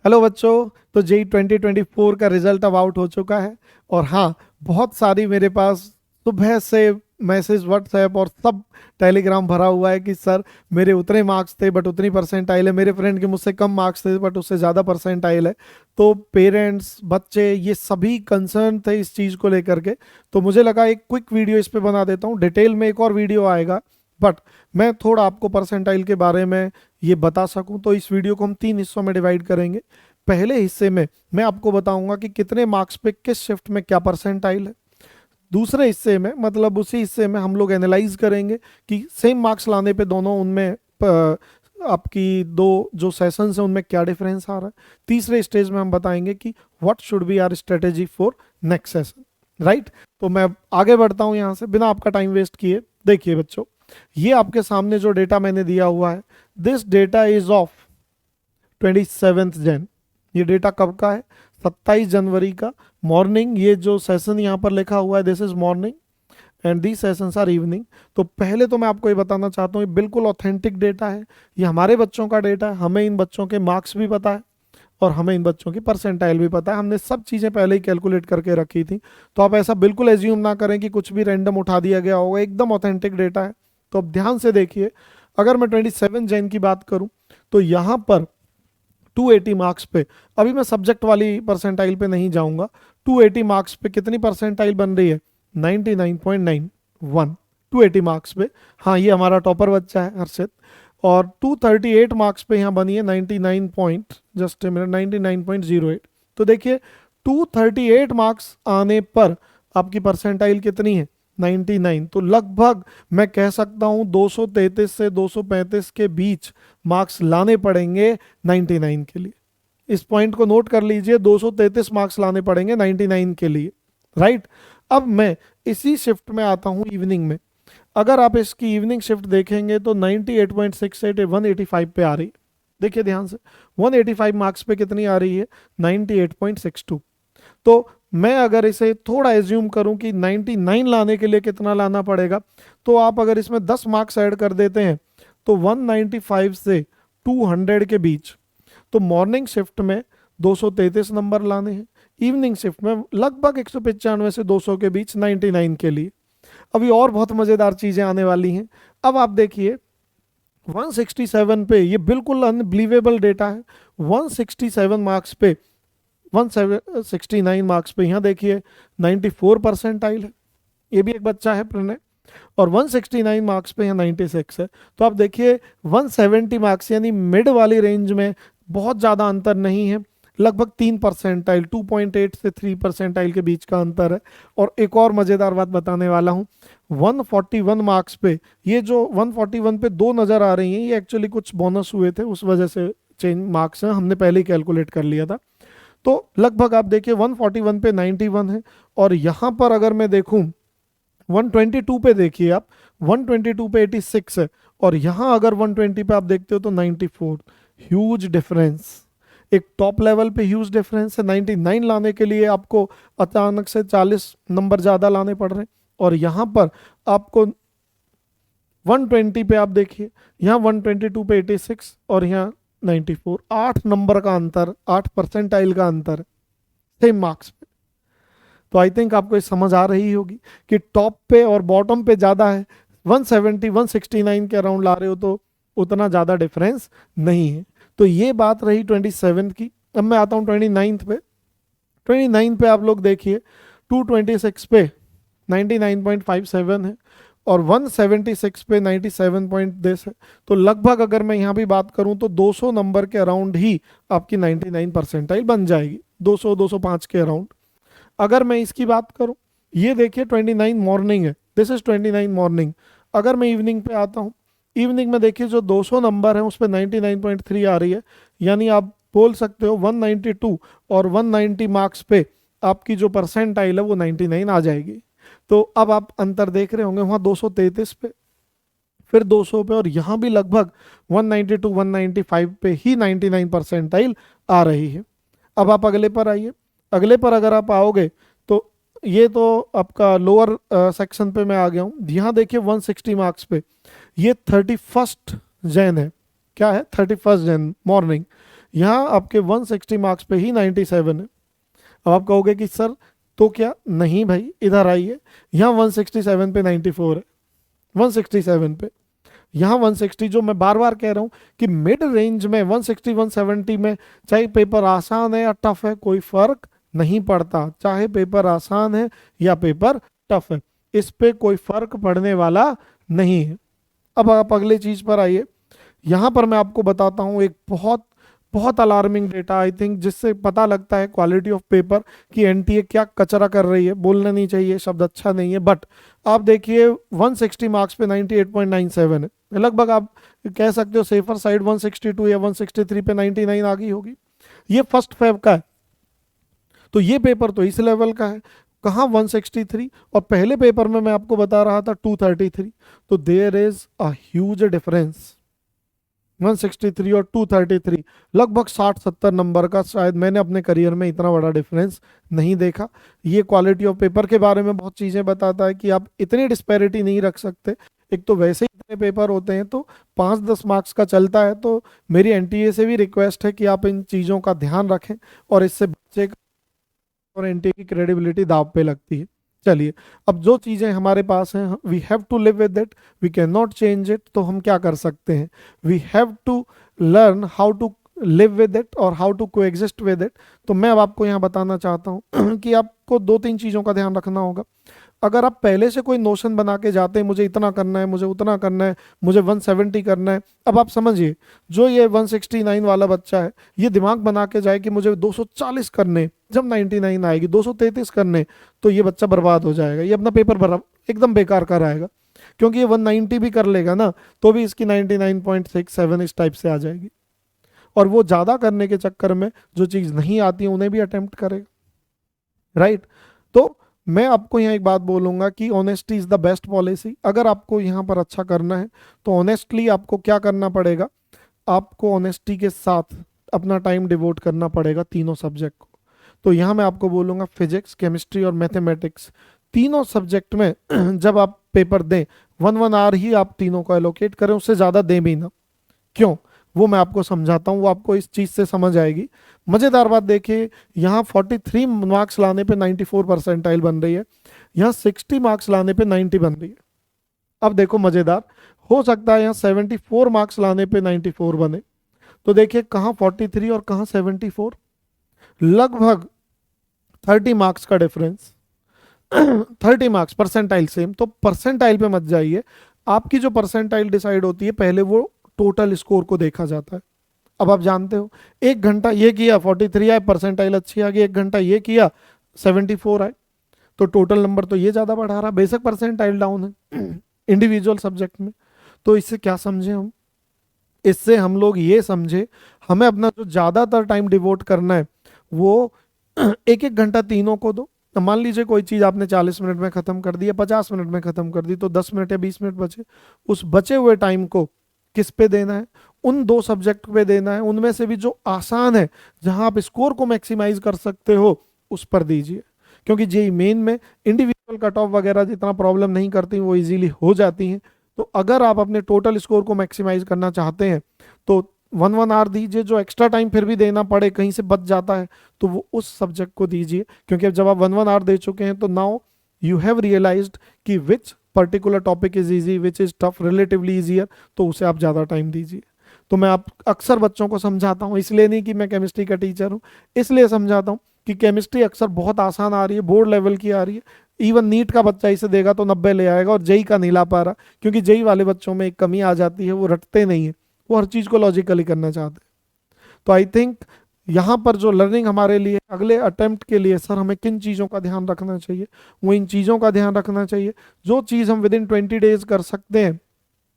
Hello बच्चों। तो JEE 2024 का रिजल्ट अब आउट हो चुका है। और हाँ, बहुत सारी मेरे पास सुबह से मैसेज व्हाट्सएप और सब टेलीग्राम भरा हुआ है कि सर मेरे उतने मार्क्स थे बट उतनी परसेंटाइल है, मेरे फ्रेंड के मुझसे कम मार्क्स थे बट उससे ज़्यादा परसेंटाइल है। तो पेरेंट्स, बच्चे, ये सभी कंसर्न थे इस चीज़ को लेकर के। तो मुझे लगा एक क्विक वीडियो इस पे बना देता हूँ। डिटेल में एक और वीडियो आएगा, बट मैं थोड़ा आपको परसेंटाइल के बारे में ये बता सकूं तो इस वीडियो को हम 3 हिस्सों में डिवाइड करेंगे। पहले हिस्से में मैं आपको बताऊंगा कि कितने मार्क्स पे किस शिफ्ट में क्या परसेंटाइल है। दूसरे हिस्से में, मतलब उसी हिस्से में, हम लोग एनालाइज करेंगे कि सेम मार्क्स लाने पे दोनों उनमें आपकी दो जो सेशंस हैं उनमें क्या डिफरेंस आ रहा है। तीसरे स्टेज में हम बताएंगे कि what should be our strategy for next session. Right. तो मैं आगे बढ़ता हूं यहां से बिना आपका टाइम वेस्ट किए। देखिए बच्चों, ये आपके सामने जो डेटा मैंने दिया हुआ है, दिस डेटा इज ऑफ 27 जन। ये डेटा कब का है? 27 जनवरी का मॉर्निंग। ये जो सेशन यहाँ पर लिखा हुआ है, this is morning and the sessions are evening. तो पहले तो मैं आपको ये बताना चाहता हूँ, ये बिल्कुल ऑथेंटिक डेटा है। ये हमारे बच्चों का डेटा है। हमें इन बच्चों के मार्क्स भी पता है और हमें इन बच्चों की परसेंटाइल भी पता है। हमने सब चीज़ें पहले ही कैलकुलेट करके रखी थी। तो आप ऐसा बिल्कुल एज्यूम ना करें कि कुछ भी रैंडम उठा दिया गया होगा। एकदम ऑथेंटिक डेटा है। तो अब ध्यान से देखिए, अगर मैं 27 जैन की बात करूं तो यहाँ पर 280 मार्क्स पे, अभी मैं सब्जेक्ट वाली परसेंटाइल पे नहीं जाऊंगा, 280 मार्क्स पे कितनी परसेंटाइल बन रही है? 99.91। 280 मार्क्स पे, हाँ ये हमारा टॉपर बच्चा है हर्षित। और 238 मार्क्स पे यहाँ बनी है 99 पॉइंट, जस्ट मिनट, 99.08। तो देखिए 238 मार्क्स आने पर आपकी परसेंटाइल कितनी है? 99। तो लगभग मैं कह सकता हूँ 233 से 235 के बीच मार्क्स लाने पड़ेंगे 99 के लिए। इस पॉइंट को नोट कर लीजिए, 233 मार्क्स लाने पड़ेंगे 99 के लिए। राइट। अब मैं इसी शिफ्ट में आता हूं इवनिंग में। अगर आप इसकी इवनिंग शिफ्ट देखेंगे तो 98.68 185 पे आ रही है। देखिए ध्यान से, 185 मार्क्स पे कितनी आ रही है? 98.62। तो मैं अगर इसे थोड़ा एज्यूम करूं कि 99 लाने के लिए कितना लाना पड़ेगा, तो आप अगर इसमें 10 मार्क्स ऐड कर देते हैं तो 195 से 200 के बीच। तो मॉर्निंग शिफ्ट में 233 नंबर लाने हैं, इवनिंग शिफ्ट में लगभग 195 से 200 के बीच 99 के लिए। अभी और बहुत मजेदार चीजें आने वाली हैं। अब आप देखिए 167 पे, ये बिल्कुल अनबिलीवेबल डेटा है। 167 मार्क्स पे, 169 मार्क्स पे, यहाँ देखिए 94 परसेंटाइल है। ये भी एक बच्चा है प्रणय। और 169 मार्क्स पे यहाँ 96 है। तो आप देखिए 170 मार्क्स यानी मिड वाली रेंज में बहुत ज़्यादा अंतर नहीं है। लगभग 3 परसेंटाइल, 2.8 से 3 परसेंटाइल के बीच का अंतर है। और एक और मज़ेदार बात बताने वाला हूँ, 141 मार्क्स पे, ये जो 141 पे दो नज़र आ रही हैं, ये एक्चुअली कुछ बोनस हुए थे उस वजह से चेंज मार्क्स हैं, हमने पहले ही कैलकुलेट कर लिया था। तो लगभग आप देखिए 141 पे 91 है। और यहाँ पर अगर मैं देखूं 122 पे, देखिए आप 122 पे 86 है। और यहाँ अगर 120 पे आप देखते हो तो 94। ह्यूज डिफरेंस, एक टॉप लेवल पे ह्यूज डिफरेंस है। 99 लाने के लिए आपको अचानक से 40 नंबर ज़्यादा लाने पड़ रहे हैं। और यहाँ पर आपको 120 पे आप देखिए, यहाँ 122 पे 86 और यहाँ 94। 8 नंबर का अंतर, 8 परसेंटाइल का अंतर सेम मार्क्स पे। तो आई थिंक आपको ये समझ आ रही होगी कि टॉप पे और बॉटम पे ज़्यादा है। 170 169 के अराउंड ला रहे हो तो उतना ज़्यादा डिफरेंस नहीं है। तो ये बात रही 27 की। अब मैं आता हूँ 29 पे। 29 पे आप लोग देखिए 226 पे 99.57 है और 176 पे 97 पॉइंट दिस है। तो लगभग अगर मैं यहाँ भी बात करूँ तो 200 नंबर के अराउंड ही आपकी 99 परसेंटाइल बन जाएगी, 200 205 के अराउंड। अगर मैं इसकी बात करूं, ये देखिए 29 मॉर्निंग है, दिस इज 29 मॉर्निंग। अगर मैं इवनिंग पे आता हूं, इवनिंग में देखिए जो 200 नंबर है उस पर 99.3 आ रही है। यानी आप बोल सकते हो 192 और 190 मार्क्स पे आपकी जो परसेंटाइल है वो 99 आ जाएगी। तो अब आप अंतर देख रहे होंगे, वहाँ 233 पे, फिर 200 पे, और यहाँ भी लगभग 192 195 पे ही 99 परसेंटाइल आ रही है। अब आप अगले पर आइए। अगले पर अगर आप आओगे तो ये तो आपका लोअर सेक्शन पे मैं आ गया हूँ। यहाँ देखिए 160 मार्क्स पे, ये 31 जैन है। क्या है? 31 जैन मॉर्निंग। यहाँ आपके 160 मार्क्स पे ही 97 है। अब आप कहोगे कि सर तो क्या, नहीं भाई इधर आइए, यहाँ 167 पे 94 है, 167 पे, यहाँ 160, जो मैं बार बार कह रहा हूँ कि मिड रेंज में 160 170 में चाहे पेपर आसान है या टफ है कोई फर्क नहीं पड़ता, चाहे पेपर आसान है या पेपर टफ है, इस पे कोई फर्क पड़ने वाला नहीं है। अब आप अगले चीज पर आइए, यहाँ पर मैं आपको बताता हूँ एक बहुत बहुत अलार्मिंग डेटा, आई थिंक, जिससे पता लगता है क्वालिटी ऑफ पेपर कि एनटीए क्या कचरा कर रही है। बोलना नहीं चाहिए, शब्द अच्छा नहीं है, बट आप देखिए 160 मार्क्स पे 98.97 है, लगभग आप कह सकते हो सेफर साइड 162 या 163 पे 99 आ गई होगी। ये फर्स्ट फेब का है, तो ये पेपर तो इस लेवल का है, कहाँ 163, और पहले पेपर में मैं आपको बता रहा था 233, तो there is a huge difference. 163 और 233 लगभग 60-70 नंबर का, शायद मैंने अपने करियर में इतना बड़ा डिफरेंस नहीं देखा। ये क्वालिटी ऑफ पेपर के बारे में बहुत चीज़ें बताता है कि आप इतनी डिस्पैरिटी नहीं रख सकते। एक तो वैसे ही इतने पेपर होते हैं तो 5-10 मार्क्स का चलता है, तो मेरी एनटीए से भी रिक्वेस्ट है कि आप इन चीज़ों का ध्यान रखें, और इससे बच्चे और एनटीए की क्रेडिबिलिटी दाव पे लगती है। चलिए, अब जो चीज़ें हमारे पास हैं we have to live with it, we can not change it, तो हम क्या कर सकते हैं, we have to learn how to live with it और how to coexist with it. तो मैं अब आपको यहाँ बताना चाहता हूँ कि आपको 2-3 चीज़ों का ध्यान रखना होगा। अगर आप पहले से कोई नोशन बना के जाते हैं मुझे इतना करना है, मुझे उतना करना है, मुझे 170 करना है, अब आप समझिए जो ये 169 वाला बच्चा है ये दिमाग बना के जाए कि मुझे 240 करने, जब 99 आएगी 233 करने, तो ये बच्चा बर्बाद हो जाएगा, ये अपना पेपर एकदम बेकार कर आएगा, क्योंकि ये 190 भी कर लेगा ना तो भी इसकी 99.67 इस टाइप से आ जाएगी, और वो ज़्यादा करने के चक्कर में जो चीज़ नहीं आती है उन्हें भी अटेम्प्ट करेगा, राइट। तो मैं आपको यहाँ एक बात बोलूंगा कि honesty is the best policy. अगर आपको यहाँ पर अच्छा करना है तो ऑनेस्टली आपको क्या करना पड़ेगा, आपको ऑनेस्टी के साथ अपना टाइम डिवोट करना पड़ेगा तीनों सब्जेक्ट को। तो यहाँ मैं आपको बोलूँगा फिजिक्स, केमिस्ट्री और मैथमेटिक्स, तीनों सब्जेक्ट में जब आप पेपर दें 1-1 आवर ही आप तीनों को एलोकेट करें, उससे ज़्यादा दें भी ना। क्यों, वो मैं आपको समझाता हूँ, वो आपको इस चीज़ से समझ आएगी। मज़ेदार बात देखिए, यहाँ 43 मार्क्स लाने पे 94 परसेंटाइल बन रही है, यहाँ 60 मार्क्स लाने पे 90 बन रही है। अब देखो मज़ेदार, हो सकता है यहाँ 74 मार्क्स लाने पे 94 बने, तो देखिए कहाँ 43 और कहाँ 74, लगभग 30 मार्क्स का डिफरेंस। 30 मार्क्स, परसेंटाइल सेम, तो परसेंटाइल पे मत जाइए। आपकी जो परसेंटाइल डिसाइड होती है पहले वो टोटल स्कोर को देखा जाता है। अब आप जानते हो 1 घंटा ये किया 43 आए, परसेंटाइल अच्छी आ गई, 1 घंटा ये किया 74 आए, तो टोटल नंबर तो ये ज़्यादा बढ़ा रहा, बेशक परसेंटाइल डाउन है इंडिविजुअल सब्जेक्ट में। तो इससे क्या समझे हम, इससे हम लोग ये समझे हमें अपना जो ज़्यादातर टाइम डिवोट करना है वो 1-1 घंटा तीनों को दो। तो मान लीजिए कोई चीज़ आपने 40 मिनट में ख़त्म कर दी या 50 मिनट में ख़त्म कर दी, तो 10 मिनट या 20 मिनट बचे, उस बचे हुए टाइम को किस पे देना है, उन 2 सब्जेक्ट पे देना है, उनमें से भी जो आसान है जहां आप स्कोर को मैक्सिमाइज कर सकते हो उस पर दीजिए, क्योंकि जेई मेन में इंडिविजुअल कट ऑफ वगैरह जितना प्रॉब्लम नहीं करती, वो इजीली हो जाती हैं। तो अगर आप अपने टोटल स्कोर को मैक्सिमाइज करना चाहते हैं तो 1-1 आवर दीजिए, जो एक्स्ट्रा टाइम फिर भी देना पड़े कहीं से बच जाता है तो वो उस सब्जेक्ट को दीजिए, क्योंकि अब जब आप 1-1 आवर दे चुके हैं तो नाउ यू हैव रियलाइज्ड कि which particular topic is easy, which is tough, relatively easier, तो उसे आप ज़्यादा टाइम दीजिए। तो मैं आप अक्सर बच्चों को समझाता हूँ, इसलिए नहीं कि मैं केमिस्ट्री का टीचर हूँ, इसलिए समझाता हूँ कि केमिस्ट्री अक्सर बहुत आसान आ रही है, बोर्ड लेवल की आ रही है, इवन नीट का बच्चा इसे देगा तो 90 ले आएगा, और जेई का नहीं ला पा रहा, क्योंकि जेई वाले बच्चों में एक कमी आ जाती है, वो रटते नहीं है, वो हर चीज़ को लॉजिकली करना चाहते हैं। तो आई थिंक यहाँ पर जो लर्निंग हमारे लिए अगले अटेम्प्ट के लिए सर हमें किन चीज़ों का ध्यान रखना चाहिए, वो इन चीज़ों का ध्यान रखना चाहिए। जो चीज़ हम विद इन 20 डेज कर सकते हैं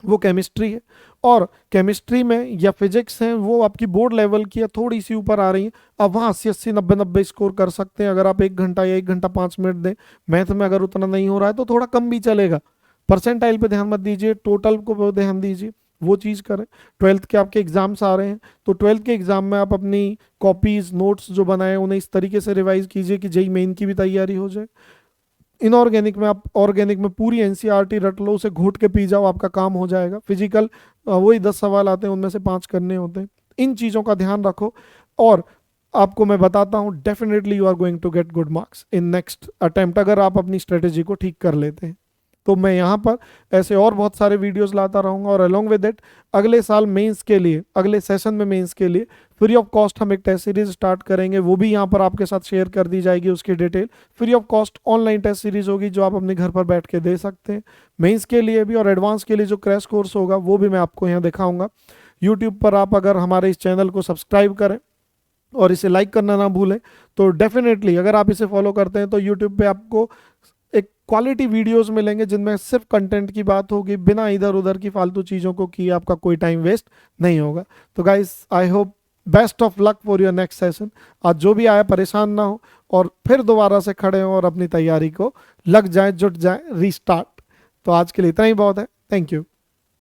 वो केमिस्ट्री है, और केमिस्ट्री में या फिजिक्स है वो आपकी बोर्ड लेवल की या थोड़ी सी ऊपर आ रही है, अब वहाँ 80-80 90-90 स्कोर कर सकते हैं अगर आप 1 घंटा या 1 घंटा 5 मिनट दें। मैथ में अगर उतना नहीं हो रहा है तो थोड़ा कम भी चलेगा, परसेंटाइल पे ध्यान मत दीजिए, टोटल को ध्यान दीजिए, वो चीज़ करें। 12th के आपके एग्जाम्स आ रहे हैं, तो 12th के एग्जाम में आप अपनी कॉपीज नोट्स जो बनाए उन्हें इस तरीके से रिवाइज कीजिए कि जेई मेन की भी तैयारी हो जाए। इनऑर्गेनिक में आप ऑर्गेनिक में पूरी एनसीईआरटी रट लो, उसे घोट के पी जाओ, आपका काम हो जाएगा। फिजिकल वही 10 सवाल आते हैं, उनमें से 5 करने होते हैं। इन चीज़ों का ध्यान रखो, और आपको मैं बताता हूँ definitely you are going to get good marks in next attempt, अगर आप अपनी स्ट्रेटेजी को ठीक कर लेते हैं। तो मैं यहाँ पर ऐसे और बहुत सारे वीडियोस लाता रहूँगा, और अलोंग विद इट अगले साल मेंस के लिए, अगले सेशन में मेंस के लिए फ्री ऑफ कॉस्ट हम एक टेस्ट सीरीज स्टार्ट करेंगे, वो भी यहाँ पर आपके साथ शेयर कर दी जाएगी उसकी detail. Free of cost online test series होगी जो आप अपने घर पर बैठ के दे सकते हैं मेंस के लिए भी, और एडवांस के लिए जो क्रैश कोर्स होगा वो भी मैं आपको यहाँ दिखाऊंगा। यूट्यूब पर आप अगर हमारे इस चैनल को सब्सक्राइब करें और इसे लाइक करना ना भूलें, तो डेफिनेटली अगर आप इसे फॉलो करते हैं तो यूट्यूब पे आपको एक क्वालिटी वीडियोस मिलेंगे जिनमें सिर्फ कंटेंट की बात होगी, बिना इधर उधर की फालतू चीज़ों को किए आपका कोई टाइम वेस्ट नहीं होगा। तो guys I hope best of luck for your next session. आज जो भी आया परेशान ना हो, और फिर दोबारा से खड़े हों और अपनी तैयारी को लग जाए, जुट जाए, रीस्टार्ट। तो आज के लिए इतना ही बहुत है। Thank you.